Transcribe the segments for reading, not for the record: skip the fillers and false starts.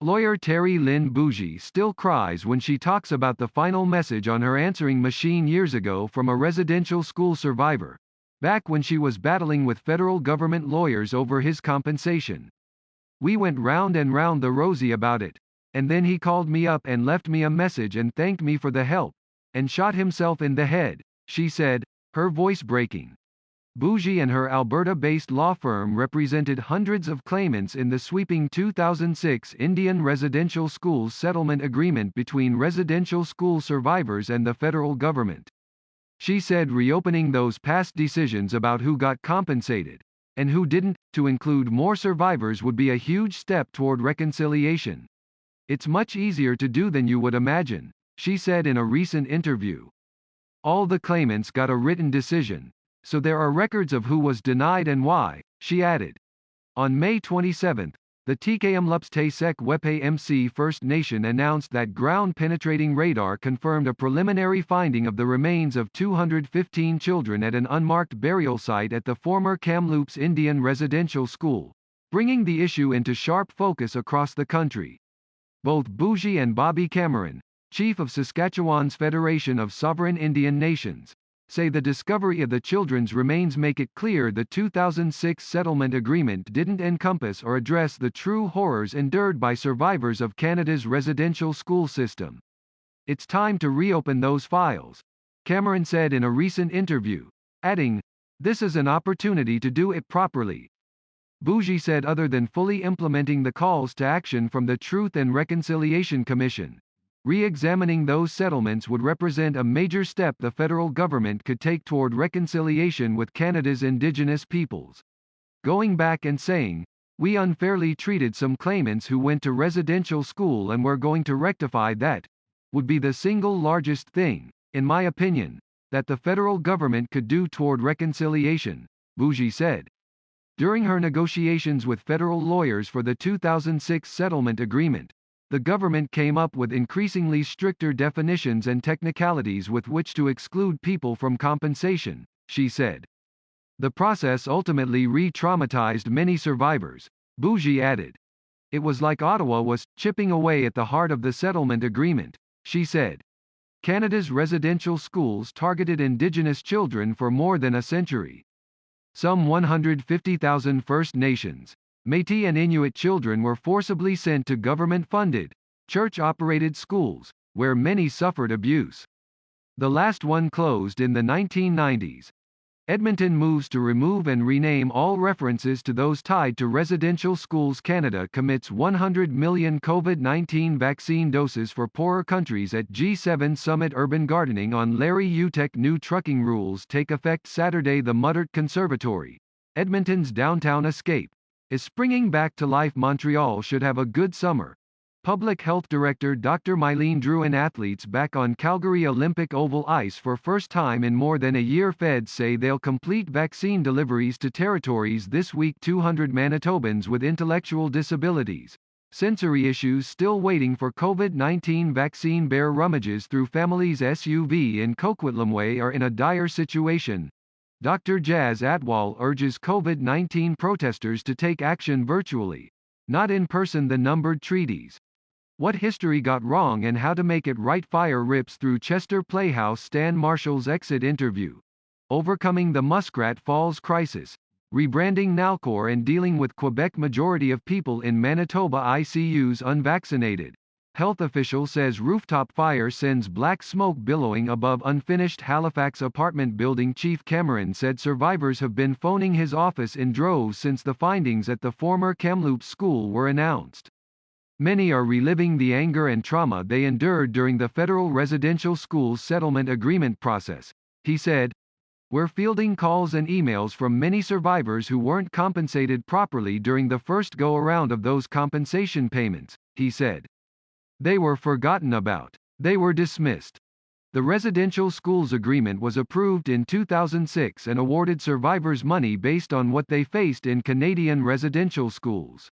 Lawyer Teri Lynn Bougie still cries when she talks about the final message on her answering machine years ago from a residential school survivor, back when she was battling with federal government lawyers over his compensation. We went round and round the Rosie about it. And then he called me up and left me a message and thanked me for the help, and shot himself in the head, she said, her voice breaking. Bougie and her Alberta-based law firm represented hundreds of claimants in the sweeping 2006 Indian Residential Schools Settlement Agreement between residential school survivors and the federal government. She said reopening those past decisions about who got compensated, and who didn't, to include more survivors would be a huge step toward reconciliation. It's much easier to do than you would imagine, she said in a recent interview. All the claimants got a written decision, so there are records of who was denied and why, she added. On May 27, the Tk'emlup's Wepe MC First Nation announced that ground-penetrating radar confirmed a preliminary finding of the remains of 215 children at an unmarked burial site at the former Kamloops Indian Residential School, bringing the issue into sharp focus across the country. Both Bougie and Bobby Cameron, chief of Saskatchewan's Federation of Sovereign Indian Nations, say the discovery of the children's remains make it clear the 2006 settlement agreement didn't encompass or address the true horrors endured by survivors of Canada's residential school system. It's time to reopen those files, Cameron said in a recent interview, adding, "This is an opportunity to do it properly." Bougie said other than fully implementing the calls to action from the Truth and Reconciliation Commission, re-examining those settlements would represent a major step the federal government could take toward reconciliation with Canada's Indigenous peoples. Going back and saying, "We unfairly treated some claimants who went to residential school and we're going to rectify that," would be the single largest thing, in my opinion, that the federal government could do toward reconciliation, Bougie said. During her negotiations with federal lawyers for the 2006 settlement agreement, the government came up with increasingly stricter definitions and technicalities with which to exclude people from compensation, she said. The process ultimately re-traumatized many survivors, Bougie added. It was like Ottawa was chipping away at the heart of the settlement agreement, she said. Canada's residential schools targeted Indigenous children for more than a century. Some 150,000 First Nations, Métis and Inuit children were forcibly sent to government-funded, church-operated schools, where many suffered abuse. The last one closed in the 1990s. Edmonton moves to remove and rename all references to those tied to residential schools. Canada commits 100 million COVID-19 vaccine doses for poorer countries at G7 summit. Urban gardening on Larry Utek. New trucking rules take effect Saturday. The Muttert Conservatory, Edmonton's downtown escape, is springing back to life. Montreal should have a good summer. Public Health Director Dr. Mylene Drouin. Athletes back on Calgary Olympic oval ice for first time in more than a year. Feds say they'll complete vaccine deliveries to territories this week. 200 Manitobans with intellectual disabilities, sensory issues still waiting for COVID-19 vaccine. Bear rummages through family's SUV in Coquitlam are in a dire situation. Dr. Jazz Atwal urges COVID-19 protesters to take action virtually, not in person. The numbered treaties. What history got wrong and how to make it right. Fire rips through Chester Playhouse. Stan Marshall's exit interview. Overcoming the Muskrat Falls crisis, rebranding Nalcor and dealing with Quebec. Majority of people in Manitoba ICUs unvaccinated. Health official says rooftop fire sends black smoke billowing above unfinished Halifax apartment building. Chief Cameron said survivors have been phoning his office in droves since the findings at the former Kamloops school were announced. Many are reliving the anger and trauma they endured during the federal residential schools settlement agreement process, he said. We're fielding calls and emails from many survivors who weren't compensated properly during the first go-around of those compensation payments, he said. They were forgotten about. They were dismissed. The residential schools agreement was approved in 2006 and awarded survivors money based on what they faced in Canadian residential schools.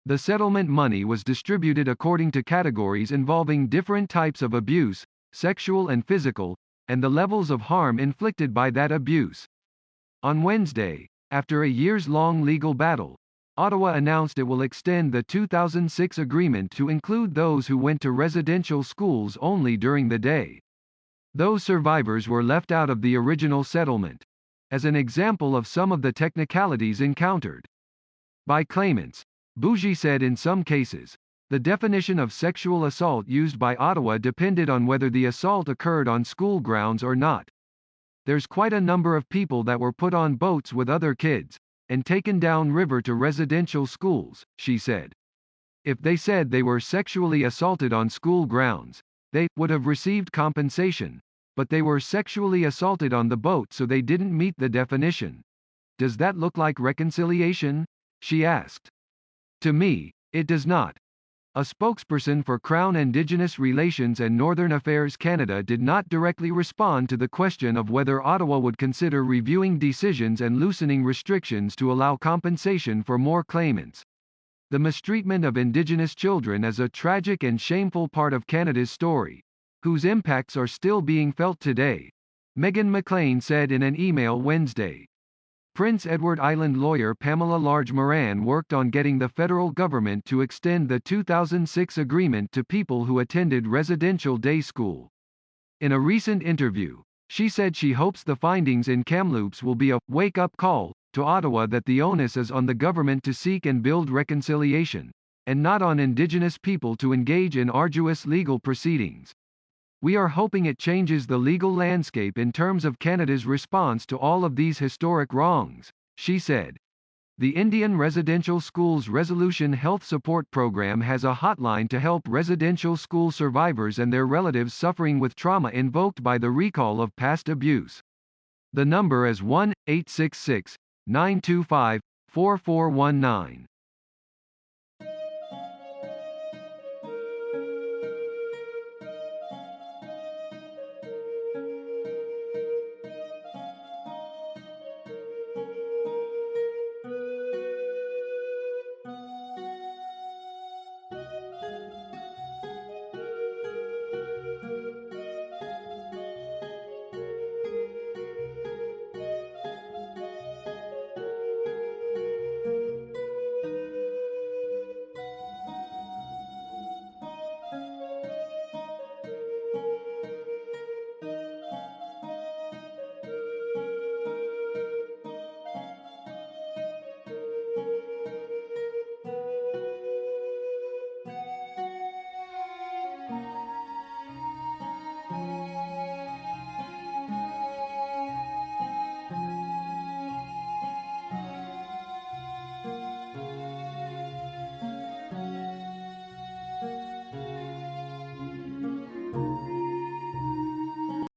The settlement money was distributed according to categories involving different types of abuse, sexual and physical, and the levels of harm inflicted by that abuse. On Wednesday, after a years-long legal battle, Ottawa announced it will extend the 2006 agreement to include those who went to residential schools only during the day. Those survivors were left out of the original settlement. As an example of some of the technicalities encountered by claimants, Bougie said in some cases, the definition of sexual assault used by Ottawa depended on whether the assault occurred on school grounds or not. There's quite a number of people that were put on boats with other kids and taken down river to residential schools, she said. If they said they were sexually assaulted on school grounds, they would have received compensation, but they were sexually assaulted on the boat, so they didn't meet the definition. Does that look like reconciliation? She asked. To me, it does not. A spokesperson for Crown Indigenous Relations and Northern Affairs Canada did not directly respond to the question of whether Ottawa would consider reviewing decisions and loosening restrictions to allow compensation for more claimants. The mistreatment of Indigenous children is a tragic and shameful part of Canada's story, whose impacts are still being felt today, Megan McLean said in an email Wednesday. Prince Edward Island lawyer Pamela Large Moran worked on getting the federal government to extend the 2006 agreement to people who attended residential day school. In a recent interview, she said she hopes the findings in Kamloops will be a wake-up call to Ottawa that the onus is on the government to seek and build reconciliation, and not on Indigenous people to engage in arduous legal proceedings. We are hoping it changes the legal landscape in terms of Canada's response to all of these historic wrongs, she said. The Indian Residential Schools Resolution Health Support Program has a hotline to help residential school survivors and their relatives suffering with trauma invoked by the recall of past abuse. The number is 1-866-925-4419.